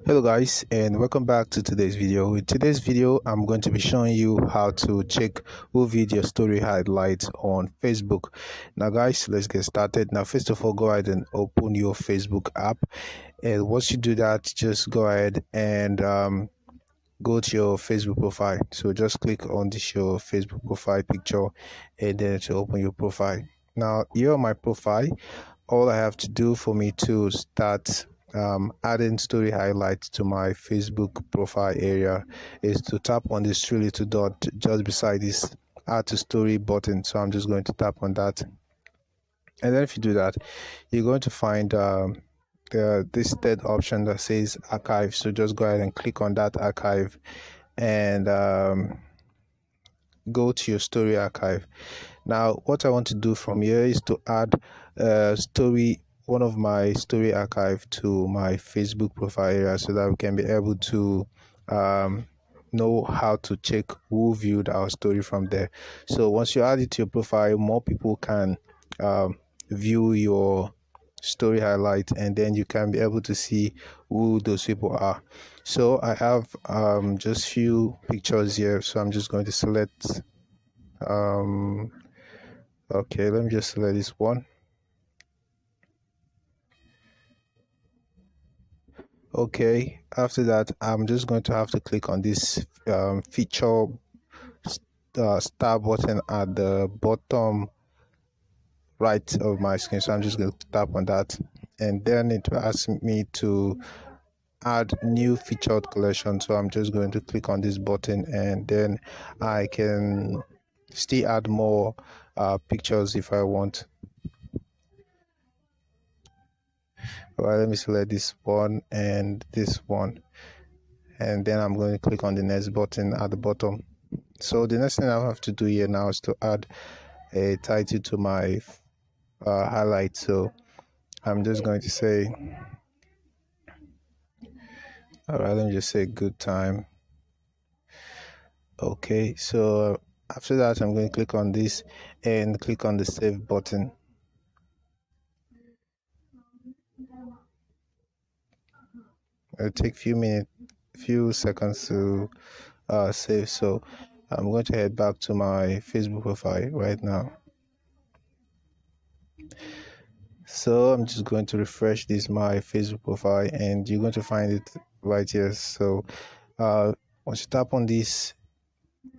Hello guys, and welcome back to today's video. In today's video, I'm going to be showing you how to check who viewed your story highlights on Facebook. Now guys, let's get started. Now first of all, go ahead and open your Facebook app, and once you do that, just go ahead and go to your Facebook profile. So just click on this your Facebook profile picture, and then to open your profile. Now here on my profile, all I have to do for me to start adding story highlights to my Facebook profile area is to tap on this three little dot just beside this add to story button. So I'm just going to tap on that, and then if you do that, you're going to find this third option that says archive. So just go ahead and click on that archive, and go to your story archive. Now what I want to do from here is to add one of my story archive to my Facebook profile area, so that we can be able to know how to check who viewed our story from there. So once you add it to your profile, more people can view your story highlight, and then you can be able to see who those people are. So I have just few pictures here, so I'm just going to select okay, let me just select this one. Okay, after that, I'm just going to have to click on this feature star button at the bottom right of my screen. So I'm just going to tap on that, and then it will ask me to add new featured collection. So I'm just going to click on this button, and then I can still add more pictures if I want. All right, let me select this one and this one, and then I'm going to click on the next button at the bottom. So the next thing I have to do here now is to add a title to my highlight. So I'm just going to say, all right, let me just say good time. Okay, so after that, I'm going to click on this and click on the save button. It'll take few seconds to save. So I'm going to head back to my Facebook profile right now. So I'm just going to refresh this my Facebook profile, and you're going to find it right here. So once you tap on this,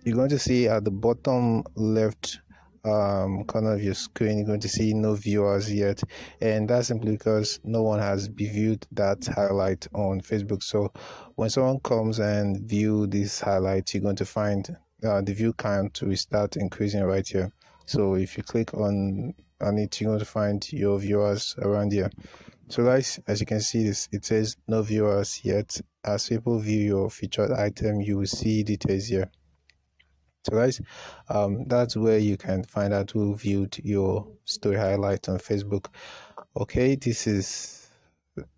you're going to see at the bottom left corner of your screen, you're going to see no viewers yet, and that's simply because no one has viewed that highlight on Facebook. So when someone comes and view this highlight, you're going to find the view count will start increasing right here. So if you click on it, you're going to find your viewers around here. So guys, as you can see, this it says no viewers yet. As people view your featured item, you will see details here. So guys, that's where you can find out who viewed your story highlight on Facebook. Okay, this is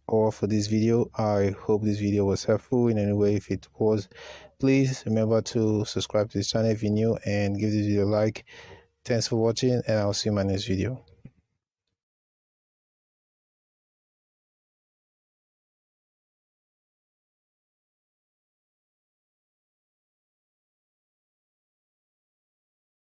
all for this video. I hope this video was helpful in any way. If it was, please remember to subscribe to this channel if you're new, and give this video a like. Thanks for watching, and I'll see you in my next video.